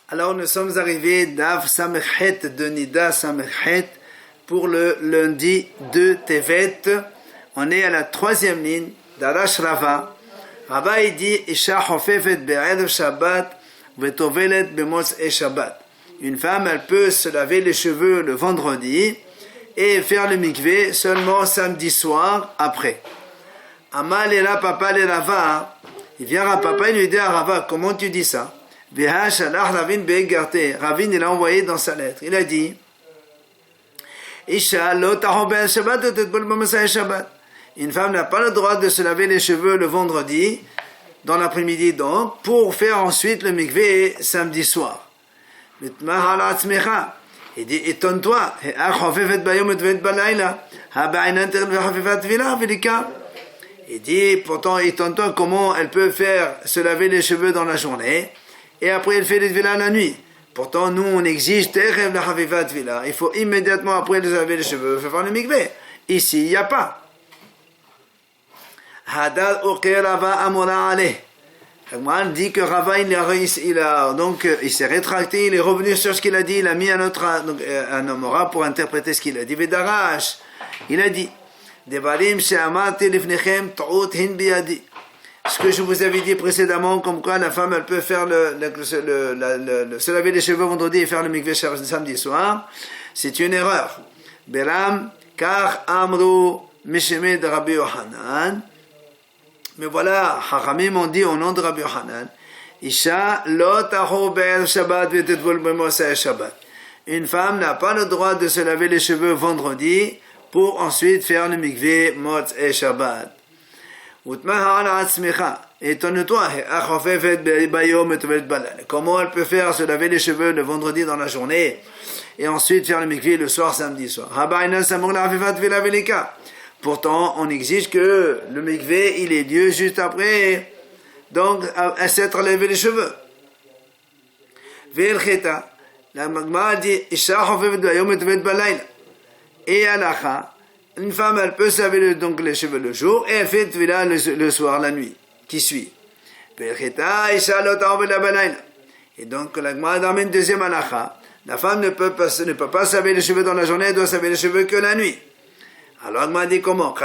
Alors nous sommes arrivés d'Av Samechet de Nida Samechet pour le lundi de Tevet. On est à la troisième ligne d'Arash Rava. Rava il dit Isha Hofefet Be'erev Shabbat Vetovelet B'motz e Shabbat. Une femme, elle peut se laver les cheveux le vendredi et faire le mikvé seulement samedi soir après. Amal et là, papa les Rava. Il vient à papa, il lui dit à Rava, comment tu dis ça? Ravin, il a envoyé dans sa lettre. Il a dit une femme n'a pas le droit de se laver les cheveux le vendredi, dans l'après-midi donc, pour faire ensuite le mikvé samedi soir. Il dit étonne-toi. Il dit pourtant étonne-toi comment elle peut faire se laver les cheveux dans la journée et après elle fait les villas la nuit. Pourtant nous on exige terev la havivat villa. Il faut immédiatement après se laver les cheveux faire le mikvé. Ici il n'y a pas. Hadal uqir Rava amora aleh. Agman dit que Rava il s'est rétracté, il est revenu sur ce qu'il a dit, il a mis un amora pour interpréter ce qu'il a dit. Vedarash, il a dit Devarim she'amarti lifnechem ta'ut hin biyadi. Ce que je vous avais dit précédemment, comme quoi la femme elle peut faire se laver les cheveux vendredi et faire le mikvé samedi soir, c'est une erreur. Beram car amru misheme de Rabbi Yohanan. Mais voilà, Hachamim ont dit au nom de Rabbi Yohanan, Isha lo tahu be'er Shabbat v'tetvol b'mosei Shabbat. Une femme n'a pas le droit de se laver les cheveux vendredi pour ensuite faire le mikvé motz et Shabbat. Étonne-toi, comment elle peut faire se laver les cheveux le vendredi dans la journée et ensuite faire le mikvé le soir, samedi soir. Pourtant, on exige que le mikvé, il ait lieu juste après, donc à s'être lavé les cheveux. La Magma dit, et alacha, une femme, elle peut se laver donc les cheveux le jour et elle fait tvila le soir, la nuit qui suit. Et donc la Gemara amène deuxième alacha. La femme ne peut pas se laver les cheveux dans la journée, elle doit se laver les cheveux que la nuit. Alors la Gemara dit comment?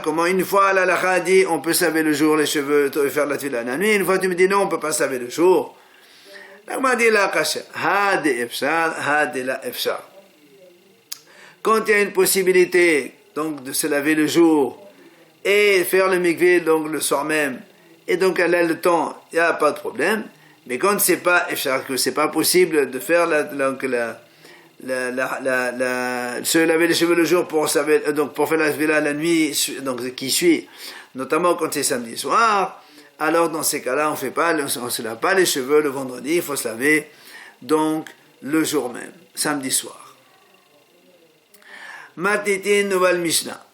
Comment une fois l'alacha dit on peut se laver le jour les cheveux et faire la tvila la nuit, une fois tu me dis non, on peut pas se laver le jour. La Gemara dit la kasher. Hadi efshar, hadi la efshar. Quand il y a une possibilité donc de se laver le jour et faire le mikvé donc le soir même, et donc elle a le temps, il n'y a pas de problème. Mais quand c'est pas que c'est pas possible de faire se laver les cheveux le jour pour faire la villa la nuit donc qui suit, notamment quand c'est samedi soir, alors dans ces cas-là on se lave pas les cheveux le vendredi, il faut se laver donc le jour même, samedi soir. Matitin nouvelle Mishnah.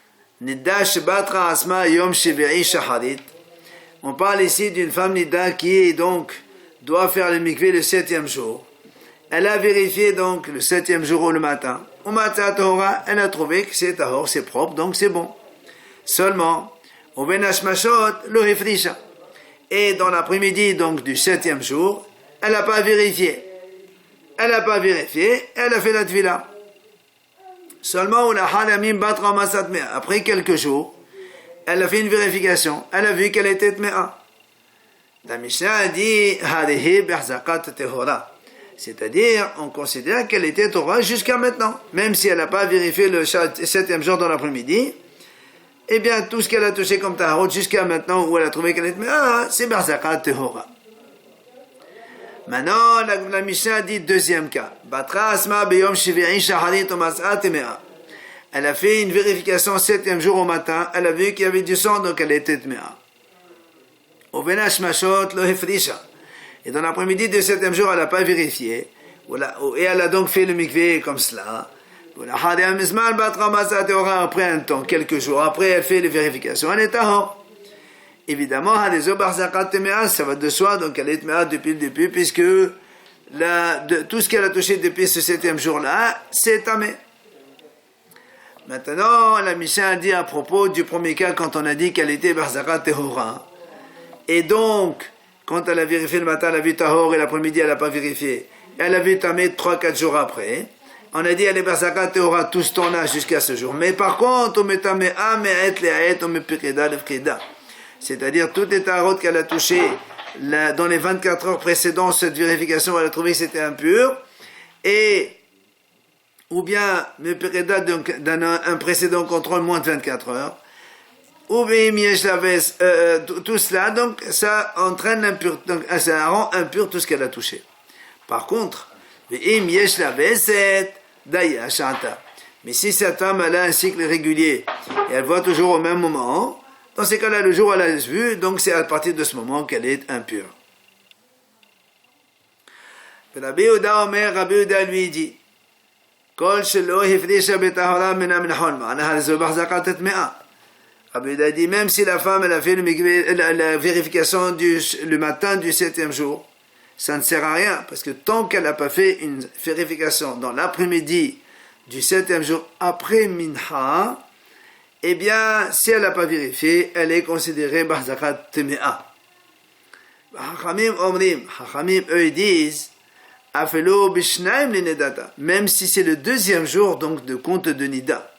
Nida Batra Asma Yom Shivei Shaharit. On parle ici d'une femme Nida qui donc doit faire le mikvé le 7e jour. Elle a vérifié donc le 7e jour le matin. Au matin Torah, elle a trouvé que c'est tahor, c'est propre, donc c'est bon. Seulement, au Benashmashot le Hifrisha. Et dans l'après-midi donc du 7e jour, elle n'a pas vérifié. Elle a fait la tvila. Seulement, après quelques jours, elle a fait une vérification. Elle a vu qu'elle était tméa. La Mishnah a dit, c'est-à-dire, on considère qu'elle était Torah jusqu'à maintenant. Même si elle n'a pas vérifié le 7e jour dans l'après-midi, eh bien, tout ce qu'elle a touché comme taharot jusqu'à maintenant, où elle a trouvé qu'elle était tméa, c'est Berzakat Tehora. Maintenant, la Mishnah dit deuxième cas. Batra asma beyom shivei shaharit umasat temea. Elle a fait une vérification 7e jour au matin. Elle a vu qu'il y avait du sang, donc elle était temea. Ovenash mashot lo hefrisha. Et dans l'après-midi du 7e jour, elle n'a pas vérifié. Et elle a donc fait le mikvé comme cela. Après un temps, quelques jours après, elle fait les vérifications. Elle est tahor. Évidemment, ça va de soi, donc elle est tméa depuis le début, puisque tout ce qu'elle a touché depuis ce 7e jour-là, c'est tamé. Maintenant, la Mishnah a dit à propos du premier cas, quand on a dit qu'elle était Barzakat Tehora. Et donc, quand elle a vérifié le matin, elle a vu tahor et l'après-midi, elle n'a pas vérifié. Elle a vu tamé 3-4 jours après. On a dit, elle est basaka théora tout ce temps-là jusqu'à ce jour. Mais par contre, on met tamé a, mais et le'aet, on met pireda, lefkeda. C'est-à-dire, toutes les tarotes qu'elle a touchées dans les 24 heures précédentes, cette vérification, elle a trouvé que c'était impur. Et, ou bien, mais pireda d'un précédent contrôle moins de 24 heures. Ou bien, tout cela, donc, ça entraîne l'impur, donc, ça rend impur tout ce qu'elle a touché. Par contre, mais si cette femme elle a un cycle régulier et elle voit toujours au même moment, dans ces cas-là, le jour où elle a vu, donc c'est à partir de ce moment qu'elle est impure. Rabbi Yehuda lui dit, Rabbi Yehuda dit, même si la femme elle a fait la vérification le matin du 7e jour, ça ne sert à rien, parce que tant qu'elle n'a pas fait une vérification dans l'après-midi du 7e jour après Minha, eh bien, si elle n'a pas vérifié, elle est considérée Bahzakat Teme'a. Hachamim, eux, ils disent, Afelo Bishnaim Linedata, même si c'est le 2e jour, donc de compte de Nida.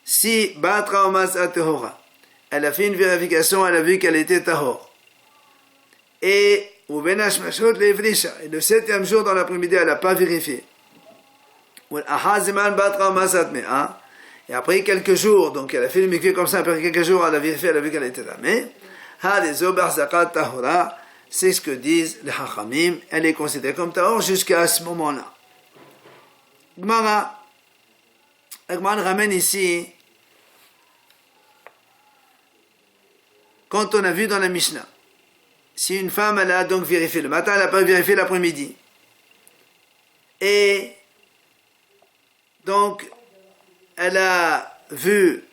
Si Batra Omas Atehora, elle a fait une vérification, elle a vu qu'elle était Tahor. Et le 7e jour dans l'après-midi, elle n'a pas vérifié. Et après quelques jours, donc elle a fait le mikvé comme ça, après quelques jours, elle a vérifié, elle a vu qu'elle était tamée. C'est ce que disent les Hachamim, elle est considérée comme tahor jusqu'à ce moment-là. Gmara ramène ici, quand on a vu dans la Mishnah, si une femme, elle a donc vérifié le matin, elle n'a pas vérifié l'après-midi. Et donc, elle a vu,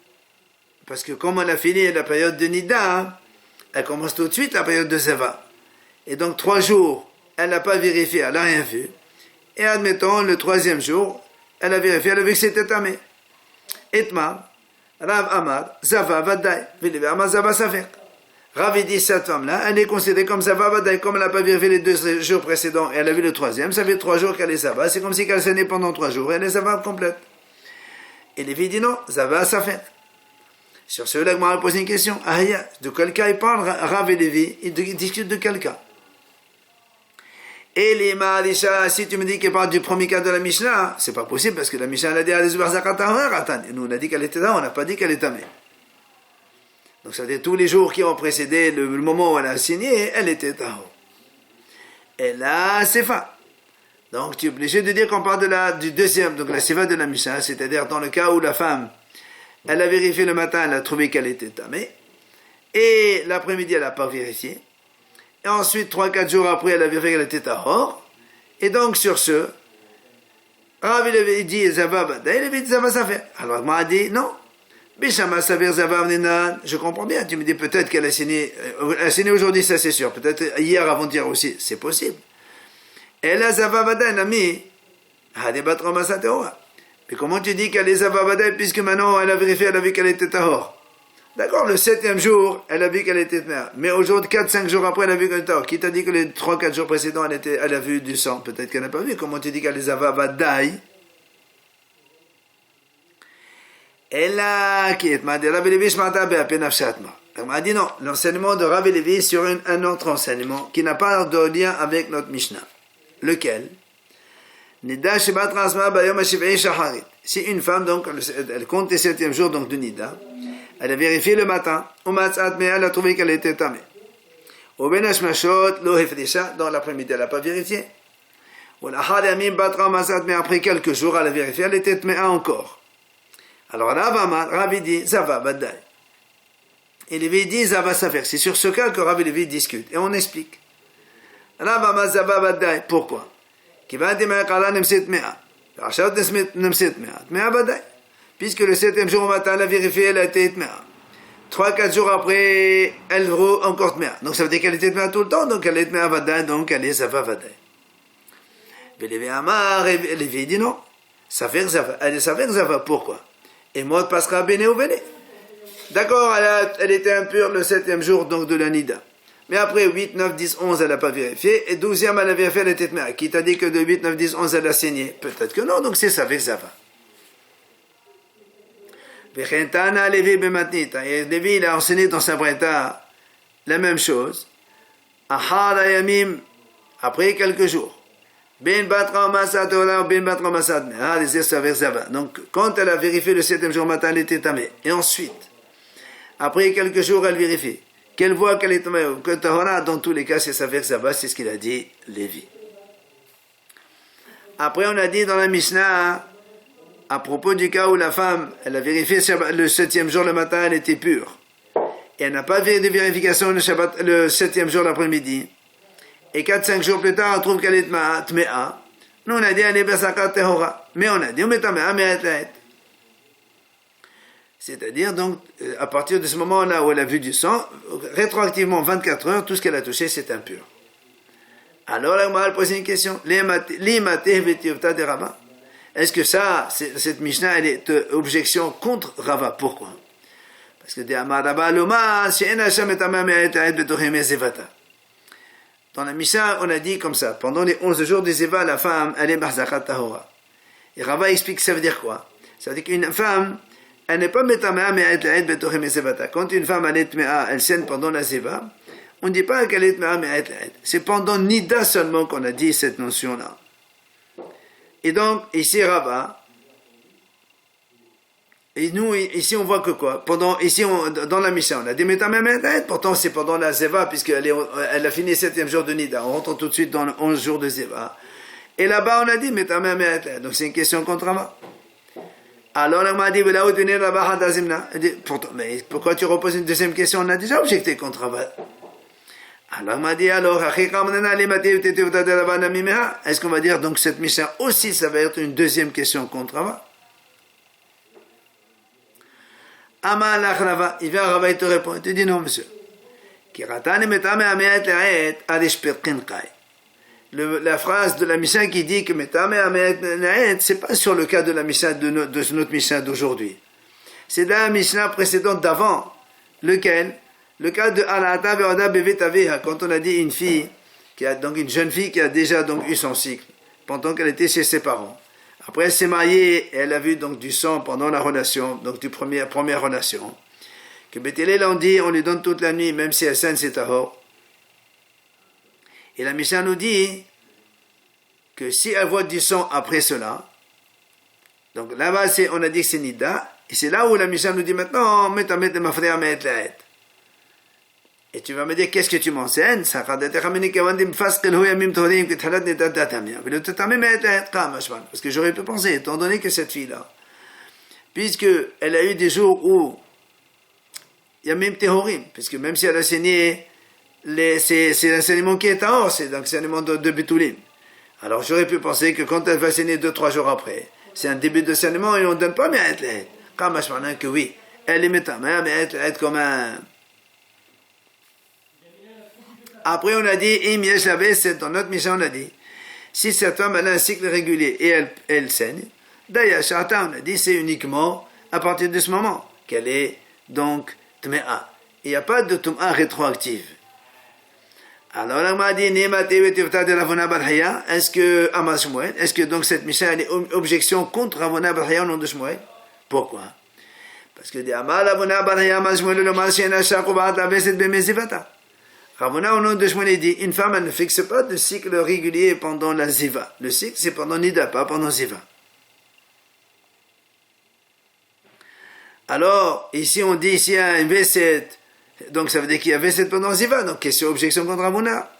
parce que comme elle a fini la période de Nida, elle commence tout de suite la période de Zava. Et donc, 3 jours, elle n'a pas vérifié, elle n'a rien vu. Et admettons, le 3e jour, elle a vérifié, elle a vu que c'était tamé. Etma, Rav Amar, Zava Vadai, Vilive Amar Zava Safer. Rav dit, cette femme-là, elle est considérée comme Zava Vadai, comme elle n'a pas vérifié les 2 jours précédents, et elle a vu le 3e, ça fait 3 jours qu'elle est Zava, c'est comme si elle s'est née pendant 3 jours, et elle est Zava complète. Et Lévi dit non, Zava Safer. Sur ce, là, je m'en posé une question. De quel cas il parle, Rav et Lévi, ils discutent de quel cas? Et les Maalisha, si tu me dis qu'il parle du premier cas de la Mishnah, c'est pas possible, parce que la Mishnah, elle a dit, nous, on a dit qu'elle était là, on n'a pas dit qu'elle est tamée. Donc, ça veut dire tous les jours qui ont précédé le moment où elle a signé, elle était tahor. Et là, c'est fin. Donc, tu es obligé de dire qu'on parle du 2e, donc la sifa de la Mishnah, c'est-à-dire dans le cas où la femme, elle a vérifié le matin, elle a trouvé qu'elle était tamée, et l'après-midi, elle n'a pas vérifié, et ensuite, 3-4 jours après, elle a vérifié qu'elle était tahor, et donc sur ce, Rav il dit Zava Badai, il dit Zava Safer. Alors, moi, il dit non. Bishama Safer Zava Avnenan, je comprends bien, tu me dis peut-être qu'elle a signé aujourd'hui, ça c'est sûr, peut-être hier avant-hier aussi, c'est possible. Elle a Zava Badai, Nami, Hadebat Ramasa Teora. Mais comment tu dis qu'elle est Zava Badai, puisque maintenant elle a vérifié, elle a vu qu'elle était tahor? D'accord, le 7e jour, elle a vu qu'elle était tahor. Mais aujourd'hui, 4-5 jours après, elle a vu qu'elle était tahor. Qui t'a dit que les 3-4 jours précédents, elle a vu du sang? Peut-être qu'elle n'a pas vu. Comment tu dis qu'elle est Zava Badai? Elle a qui est ma de Rabbi Levi Shmata Be'apenafshatma. Elle m'a dit non, l'enseignement de Rabbi Levi sur un autre enseignement qui n'a pas de lien avec notre Mishnah. Lequel? Nida Shebat Rasma Bayom HaShiv'i Shacharit. Si une femme, donc, elle compte les 7e jours, donc de Nida, elle a vérifié le matin, mais elle a trouvé qu'elle était tamée. Au Ben Hashmashot, Lo Hefrisha, dans l'après-midi, elle n'a pas vérifié. Mais après quelques jours, elle a vérifié, elle était tamée encore. Alors, Rav dit, Zava Badai. Et Lévi dit, Zava Safer. C'est sur ce cas que Rav et Lévi discutent. Et on explique. Rav Amar Zava Badai. Pourquoi? Puisque le 7e jour au matin, elle a vérifié, elle a été tmea. 3-4 jours après, elle vaut encore tmea. Donc ça veut dire qu'elle était tmea tout le temps, donc elle est tmea vadai, donc elle est zava vadai. Mais Lévi Amar, Lévi dit non. Safer zava. Elle est safer zava. Pourquoi? Et moi, passera béné ou béné. D'accord, elle était impure le 7e jour, donc de la Nida. Mais après 8, 9, 10, 11, elle n'a pas vérifié. Et 12e, elle a vérifié, elle était tmea. Qui t'a dit que de 8, 9, 10, 11, elle a saigné? Peut-être que non, donc c'est ça, Verzava. Vechentana Levi Bematnita. Et Levi, il a enseigné dans sa breta la même chose. Ahad Yamim, après quelques jours. Ben Batra Masad Ola, Ben Batra Masad. Ah, les ça Verzava. Donc, quand elle a vérifié le 7e jour matin, elle était tamée. Et ensuite, après quelques jours, elle vérifie. Qu'elle voit qu'elle est tamée, que Tahora, dans tous les cas, c'est sa Verzava, c'est ce qu'il a dit, Lévi. Après, on a dit dans la Mishnah, à propos du cas où la femme, elle a vérifié le 7e jour le matin, elle était pure. Et elle n'a pas fait de vérification le 7e jour l'après-midi. Et 4-5 jours plus tard, on trouve qu'elle est tmea. Nous, on a dit, elle est besakat tehora. Mais on a dit, on met tamea, mais elle est. C'est-à-dire, donc, à partir de ce moment-là où elle a vu du sang, rétroactivement, 24 heures, tout ce qu'elle a touché, c'est impur. Alors, la Gemara pose une question. Est-ce que ça, cette Mishnah, elle est objection contre Rava? Pourquoi? Parce que dans la Mishnah, on a dit comme ça, pendant les 11 jours des Zeva, la femme, elle est Mahzakat Tahora. Et Rava explique ça veut dire quoi? Ça veut dire qu'une femme, elle n'est pas Metamea, mais elle est Betorim Zevata. Quand une femme, elle est Tmea, elle saigne pendant la Zeva, on ne dit pas qu'elle est Tmea, mais elle est. C'est pendant Nida seulement qu'on a dit cette notion-là. Et donc, ici, Rava, et nous, ici, on voit que quoi? Dans la Mishnah, on a dit Metamea, mais elle est. Pourtant, c'est pendant la Zeva, puisqu'elle a fini le 7e jour de Nida. On rentre tout de suite dans le 11 jours de Zeva. Et là-bas, on a dit Metamea, mais elle est. Donc, c'est une question contre Rava. Alors, on m'a dit, mais pourquoi tu reposes une deuxième question? On a déjà objecté contre Rava. Alors, on m'a dit, est-ce qu'on va dire, donc, cette Mishnah aussi, ça va être une deuxième question contre Rava? Amalach Rava, il vient Rava, il te répond, il te dit non, monsieur. La phrase de la Mishnah qui dit que c'est pas sur le cas de la Mishnah de notre Mishnah d'aujourd'hui. C'est dans la Mishnah précédente d'avant. Lequel? Le cas de Alata Be'oda Be'vetaveha, quand on a dit une fille, donc une jeune fille qui a déjà donc eu son cycle, pendant qu'elle était chez ses parents. Après elle s'est mariée, et elle a vu donc du sang pendant la relation, donc du première relation. Que Bethélel on dit, on lui donne toute la nuit, même si elle saigne, c'est tahor. Et la Mishnah nous dit que si elle voit du sang après cela, donc là-bas on a dit que c'est Nida, et c'est là où la Mishnah nous dit maintenant, et tu vas me dire, qu'est-ce que tu m'enseignes? Parce que j'aurais pu penser, étant donné que cette fille-là, puisqu'elle a eu des jours où il y a même Tehorim, puisque même si elle a saigné, c'est l'enseignement qui est à or, c'est l'enseignement de Betulim. Alors j'aurais pu penser que quand elle va saigner 2-3 jours après, c'est un début de saignement et on ne donne pas mais que oui, elle est métamère, mais elle est comme un... Après on a dit, dans notre mission on a dit, si cette femme elle a un cycle régulier et elle saigne, d'ailleurs on a dit c'est uniquement à partir de ce moment qu'elle est donc Tmea. Il n'y a pas de Tmea rétroactive. Alors, on m'a dit, est-ce que donc cette Mishnah est objection contre Ravona Barhaya au nom de Shmuel? Pourquoi? Parce que Ravona au nom de Shmuel dit, une femme elle ne fixe pas de cycle régulier pendant la Ziva. Le cycle c'est pendant Nida, pas pendant Ziva. Alors, ici on dit, ici il y a un V7, donc ça veut dire qu'il y avait cette pendant Ziva, donc question objection contre Ravuna.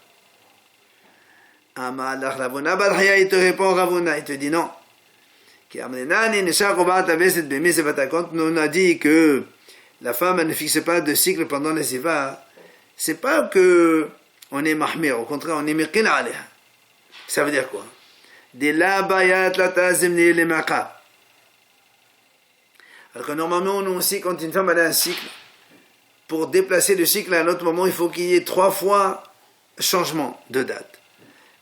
Amalach Ravuna Barhaya, il te répond Ravuna, il te dit non. Quand on a dit que la femme elle ne fixe pas de cycle pendant les Ziva, c'est pas que on est mahmir, au contraire on est mirkin alayha. Ça veut dire quoi? De la bayat la tazimni le maqa. Alors que normalement nous aussi quand une femme elle a un cycle, pour déplacer le cycle à un autre moment, il faut qu'il y ait 3 fois changement de date.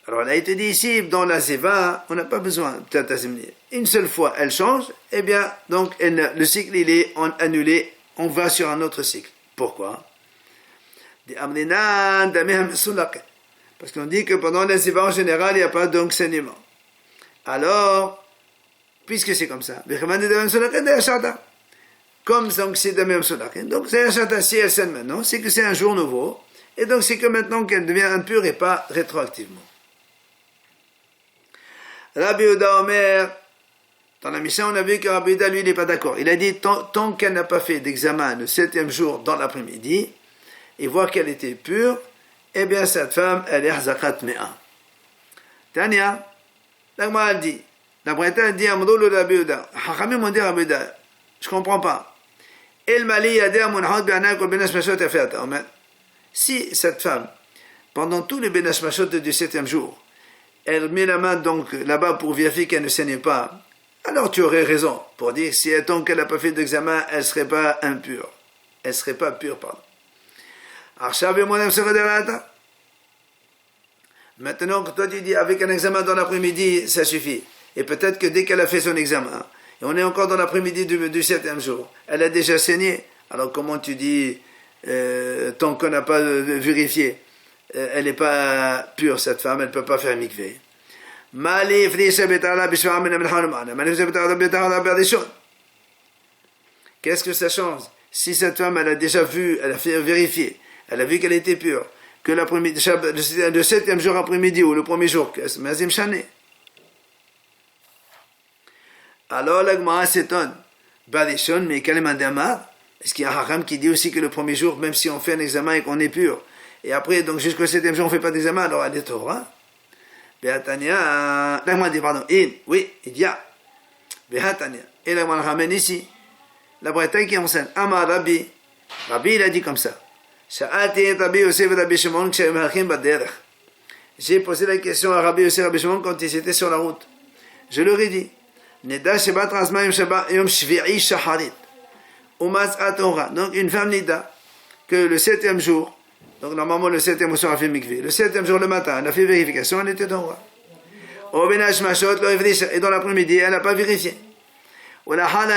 Alors, elle a été dit ici, dans la Zeva, on n'a pas besoin de Tatazimni. Une seule fois, elle change, eh bien, donc, le cycle, il est annulé, on va sur un autre cycle. Pourquoi? Parce qu'on dit que pendant les hivers en général, il n'y a pas donc saignement. Alors, puisque c'est comme ça, comme donc c'est de même Solakin, donc c'est Shata, si elle saigne maintenant, c'est que c'est un jour nouveau, et donc c'est que maintenant qu'elle devient impure et pas rétroactivement. Rabbi Yehuda Omer, dans la Mishnah, on a vu que Rabbi Yehuda, lui, il n'est pas d'accord. Il a dit, tant qu'elle n'a pas fait d'examen le 7e jour dans l'après-midi, et voir qu'elle était pure, eh bien cette femme, elle est Hazakat Mea. Tania, la Gemara dit, la Breta dit, Amrou le Rabbi Yehuda, Hachamim m'ont dit Rabbi Yehuda, je comprends pas. Si cette femme, pendant tous les Benash Mashot du 7e jour, elle met la main donc là-bas pour vérifier qu'elle ne saignait pas, alors tu aurais raison pour dire si tant qu'elle n'a pas fait d'examen, elle ne serait pas impure. Elle ne serait pas pure, pardon. Maintenant que toi tu dis avec un examen dans l'après-midi, ça suffit. Et peut-être que dès qu'elle a fait son examen, et on est encore dans l'après-midi du 7e jour, elle a déjà saigné. Alors comment tu dis, tant qu'on n'a pas vérifié, elle n'est pas pure cette femme, elle ne peut pas faire mikvé. Qu'est-ce que ça change? Si cette femme, elle a déjà vu, elle a fait vérifier, elle a vu qu'elle était pure, que le 7e jour après-midi ou le premier jour, alors la Gemara s'étonne. Badishon, mais Kalema Damar, est-ce qu'il y a un haram qui dit aussi que le premier jour, même si on fait un examen et qu'on est pur, et après, donc jusqu'au 7e jour, on ne fait pas d'examen, alors elle est Torah? Behatania, la Gemara dit, pardon, oui, il y a. Behatania. Et la Gemara ramène ici, la Bretagne qui enseigne, Amar Rabbi, Rabbi il a dit comme ça. J'ai posé la question à Rabbi Yosef Rabbi Shimon quand ils étaient sur la route. Je leur ai dit, Neda Shebat Razma Yom Shvi'i Shaharit. Umaz Atora. Donc une femme Nida, que le 7e jour, donc normalement le 7e jour a fait mikvé, le 7e jour le matin, elle a fait vérification, elle était Torah. Et dans l'après-midi, elle n'a pas vérifié. Après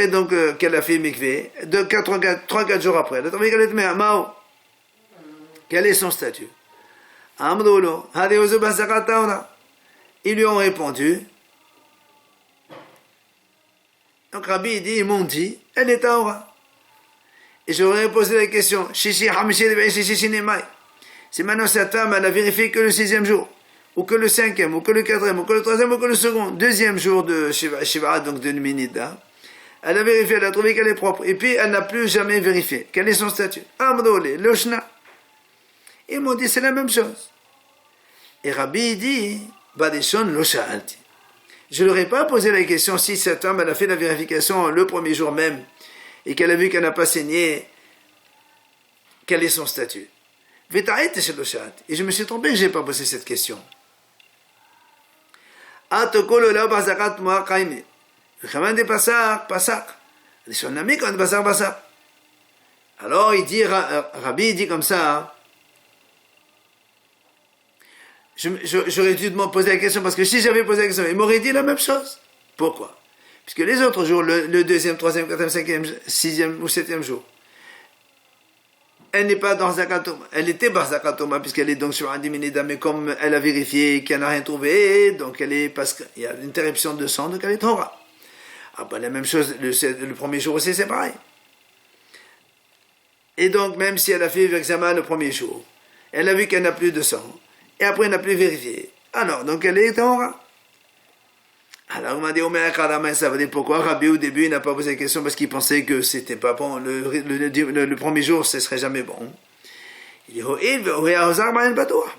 donc qu'elle a fait mikvé, 3-4 jours après, elle a trouvé qu'elle était Mao. Quel est son statut? Ils lui ont répondu. Donc Rabbi dit, ils m'ont dit, elle est Taora. Et je leur ai posé la question, si maintenant cette femme, elle a vérifié que le 6e jour, ou que le 5e, ou que le 4e, ou que le 3e, ou que le second, 2e jour de Shiva, donc de Numinida, elle a vérifié, elle a trouvé qu'elle est propre, et puis elle n'a plus jamais vérifié. Quel est son statut? Amrole, Loshna. Ils m'ont dit, c'est la même chose. Et Rabbi dit, Badeshon Losha'alti. Je ne leur ai pas posé la question si cette femme elle a fait la vérification le premier jour même et qu'elle a vu qu'elle n'a pas saigné, quel est son statut? Et je me suis trompé, je n'ai pas posé cette question. Alors il dit, Rabbi dit comme ça, j'aurais dû me poser la question, parce que si j'avais posé la question, il m'aurait dit la même chose. Pourquoi? Puisque les autres jours, le 2e, 3e, 4e, 5e, 6e ou 7e jour, elle n'est pas dans Zakatoma. Elle était dans Zakatoma, puisqu'elle est donc sur un diminida, mais comme elle a vérifié qu'elle n'a rien trouvé, donc elle est, parce qu'il y a une interruption de sang, donc elle est Torah. Ah ben la même chose, le premier jour aussi, c'est pareil. Et donc, même si elle a fait l'examen le premier jour, elle a vu qu'elle n'a plus de sang, et après elle n'a plus vérifié. Alors, donc elle est Torah. Alors on m'a dit, ça veut dire pourquoi Rabbi au début il n'a pas posé la question parce qu'il pensait que c'était pas bon, le premier jour ce serait jamais bon. Il dit,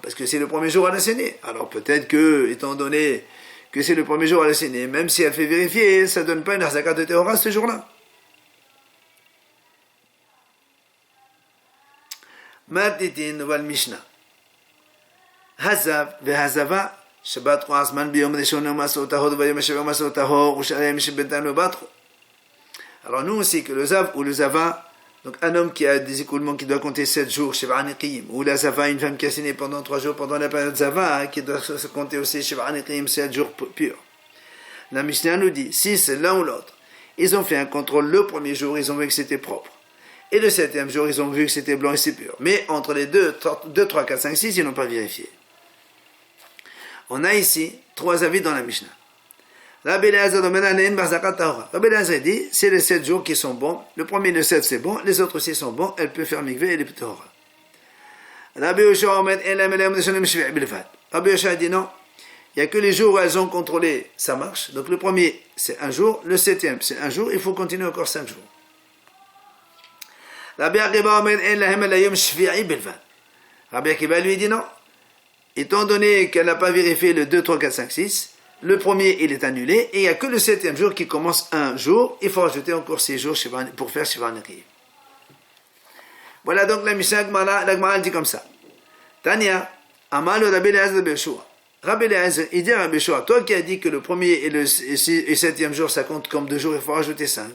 parce que c'est le premier jour à la saigner. Alors peut-être que, étant donné que c'est le premier jour à la saigner, même si elle fait vérifier, ça ne donne pas une zakat de Théora ce jour-là. Martitin nouvelle Mishnah. Hazav vehazava. Alors nous aussi que le Zav ou le Zava, donc un homme qui a des écoulements qui doit compter 7 jours, ou la Zava, une femme qui a saigné pendant 3 jours pendant la période Zava, qui doit se compter aussi 7 jours purs. La Mishnah nous dit, si c'est l'un ou l'autre, ils ont fait un contrôle le premier jour, ils ont vu que c'était propre. Et le 7e jour, ils ont vu que c'était blanc et c'est pur. Mais entre les 2, 3, 4, 5, 6, ils n'ont pas vérifié. On a ici 3 avis dans la Mishnah. Rabbi Eliezer dit, c'est les 7 jours qui sont bons. Le premier, le 7, c'est bon. Les autres aussi sont bons. Elle peut faire mikveh et les p'tora. Rabbi Yoshua dit non. Il n'y a que les jours où elles ont contrôlé, ça marche. Donc le premier, c'est un jour. Le 7e, c'est un jour. Il faut continuer encore 5 jours. Rabbi Akiva lui dit non. Étant donné qu'elle n'a pas vérifié le 2, 3, 4, 5, 6, le premier, il est annulé, et il n'y a que le 7e jour qui commence un jour. Il faut rajouter encore 6 jours pour faire Shiva Nekiyim. Voilà donc la Mishnah, la Gemara dit comme ça. Tania, Amal Rabbi Eliezer de Yeshua. Rabbi Eliezer, il dit à Rabbi Yeshua, toi qui as dit que le premier et le 7e jour, ça compte comme 2 jours, il faut rajouter 5.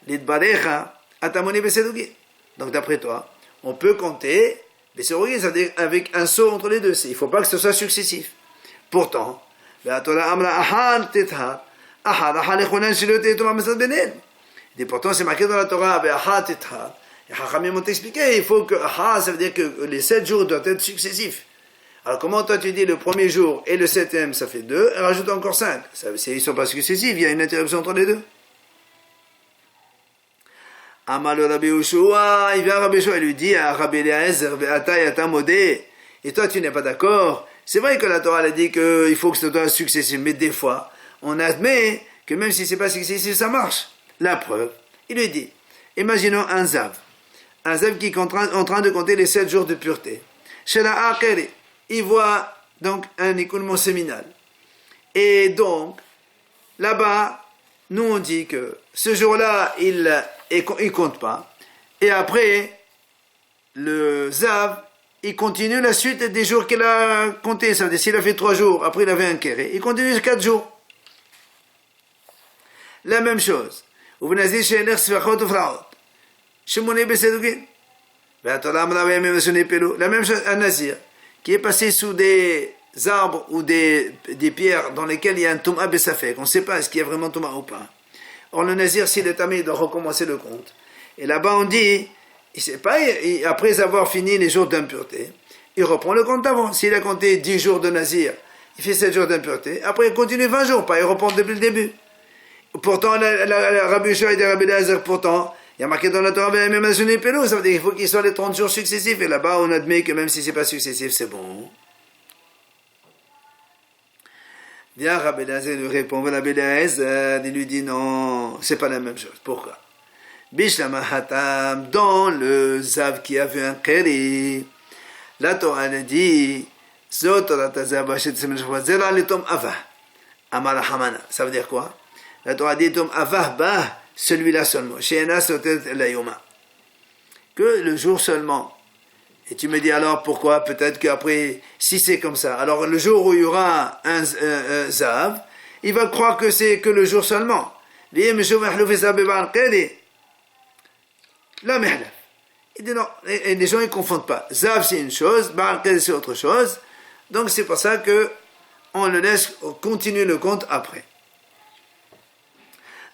L'idbarecha, atamoni besedugi. Donc d'après toi, on peut compter besedugi, c'est-à-dire avec un saut entre les deux. Il ne faut pas que ce soit successif. Pourtant, et pourtant c'est marqué dans la Torah, les Chachamim m'ont expliqué, il faut que ça veut dire que les 7 jours doivent être successifs. Alors comment toi tu dis le premier jour et le 7e ça fait 2, et rajoute encore 5. Ils ne sont pas successifs, il y a une interruption entre les deux. Amal Rabbi Yoshua, il vient Rabbi Yoshua et lui dit à Rabbi Eliezer, et toi tu n'es pas d'accord. C'est vrai que la Torah a dit qu'il faut que ce soit successif, mais des fois, on admet que même si ce n'est pas successif, ça marche. La preuve, il lui dit, imaginons un Zav qui est en train de compter les 7 jours de pureté. Chez la Akeri, il voit donc un écoulement séminal. Et donc, là-bas, nous on dit que ce jour-là, il compte pas. Et après, le Zav, il continue la suite des jours qu'il a compté. Ça veut dire s'il a fait 3 jours, après il avait un kéré, il continue 4 jours. La même chose. La même chose, un nazir qui est passé sous des arbres ou des pierres dans lesquelles il y a un touma besafek. On ne sait pas est-ce qu'il y a vraiment touma ou pas. Or le nazir, s'il est tamé, il doit recommencer le compte. Et là-bas on dit, il sait pas, après avoir fini les jours d'impureté, il reprend le compte d'avant. S'il a compté 10 jours de nazir, il fait 7 jours d'impureté, après il continue 20 jours, pas il reprend depuis le début. Pourtant, Rabbi Yoshua et Rabbi Eliezer, pourtant, il y a marqué dans la Torah, ça veut dire qu'il faut qu'ils soient les 30 jours successifs, et là-bas on admet que même si c'est pas successif, c'est bon. Bien, Rabbi Eliezer lui répond, Rabbi Eliezer, il lui dit non, c'est pas la même chose. Pourquoi? Bishlama Hatam, dans le Zav qui avait un Keri, la Torah a dit, ça veut dire quoi? La Torah dit, Tom Avah Bah, celui-là seulement, que le jour seulement. Et tu me dis alors pourquoi? Peut-être qu'après, si c'est comme ça, alors le jour où il y aura un Zav, il va croire que c'est que le jour seulement. La merde. Il dit non, et les gens ils confondent pas. Zav c'est une chose, Baal Qed c'est autre chose. Donc c'est pour ça que on le laisse continuer le compte après.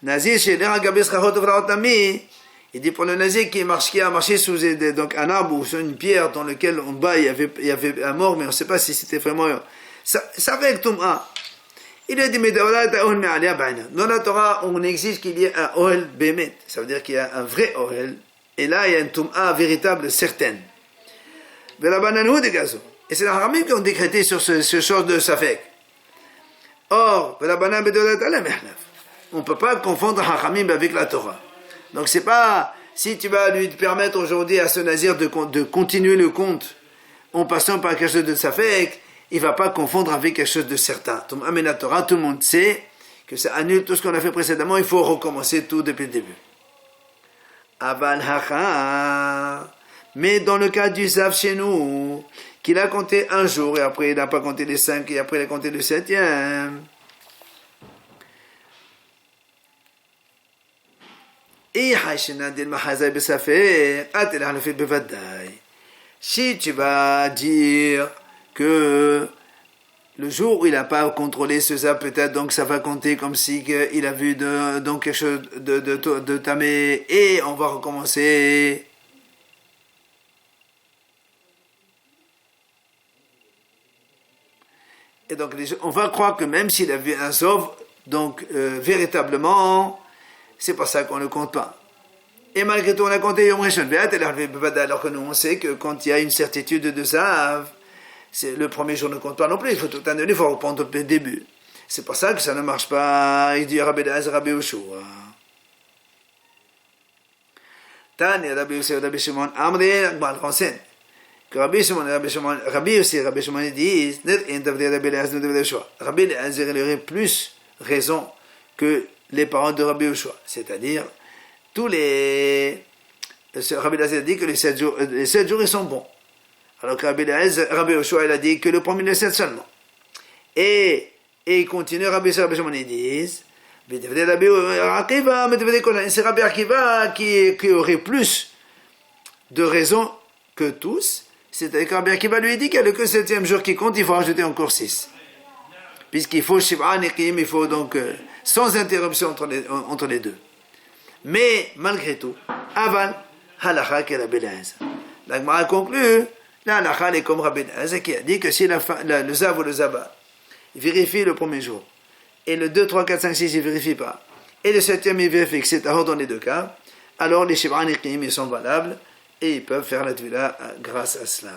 Nazir chez il dit pour le nazir qui a marché sous donc un arbre ou sur une pierre dans lequel en bas il y avait un mort, mais on ne sait pas si c'était vraiment ça fait le Toum'a. Il a dit, mais dans la Torah, on exige qu'il y ait un Ohel Bémet. Ça veut dire qu'il y a un vrai Ohel. Et là, il y a une Toum'a véritable, certaine. Et c'est les Haramim qui ont décrété sur ce chose de Safek. Or, on ne peut pas confondre Haramim avec la Torah. Donc, c'est pas, si tu vas lui permettre aujourd'hui à ce nazir de continuer le compte en passant par quelque chose de Safek, il ne va pas confondre avec quelque chose de certain. Mais la Torah, tout le monde sait que ça annule tout ce qu'on a fait précédemment, il faut recommencer tout depuis le début. Aval hacha. Mais dans le cas du Zav chez nous, qu'il a compté un jour, et après il n'a pas compté les 5, et après il a compté le 7e. Si tu vas dire que le jour où il n'a pas contrôlé ce zav, peut-être, donc ça va compter comme si il a vu donc quelque chose de tamé, et on va recommencer. Et donc, on va croire que même s'il a vu un zov, donc véritablement, c'est pas ça qu'on ne compte pas. Et malgré tout, on a compté Yom Rishon, alors que nous, on sait que quand il y a une certitude de zav, le premier jour ne compte pas non plus, il faut tout annuler, il faut reprendre depuis le début. C'est pour ça que ça ne marche pas. Il dit Rabbi Eliezer, Rabbi Yoshua. Tani, Rabbi Yossi, Rabbi Shimon, Amri, Agmal renseigne que Rabbi Shimon et Rabbi Shimon, Rabbi Yossi et Rabbi Shimon disent Rabbi Eliezer, il aurait plus raison que les paroles de Rabbi Yoshua. C'est-à-dire, Rabbi Eliezer dit que les 7 jours, ils sont bons. Alors que Rabbi Yoshua, il a dit que le premier, le 7 seulement. Et il continue, Rabbi Yossi et Rabbi Shimon, ils disent c'est Rabbi Akiva qui aurait plus de raison que tous. C'est-à-dire que Rabbi Akiva lui dit qu'il n'y a que le 7e jour qui compte, il faut rajouter encore 6. Puisqu'il faut Shiv'a Nekim, il faut donc sans interruption entre les deux. Mais malgré tout, Aval, Halacha qui est Rabbi Eliezer. La Gemara conclut, la Halacha est comme Rabbi Eliezer qui a dit que si le Zav ou le Zaba vérifie le premier jour, et le 2, 3, 4, 5, 6, il ne vérifie pas, et le 7e, il vérifie que c'est dans les deux cas, alors les Shiv'a Nekim, ils sont valables, et ils peuvent faire la Tvila grâce à cela.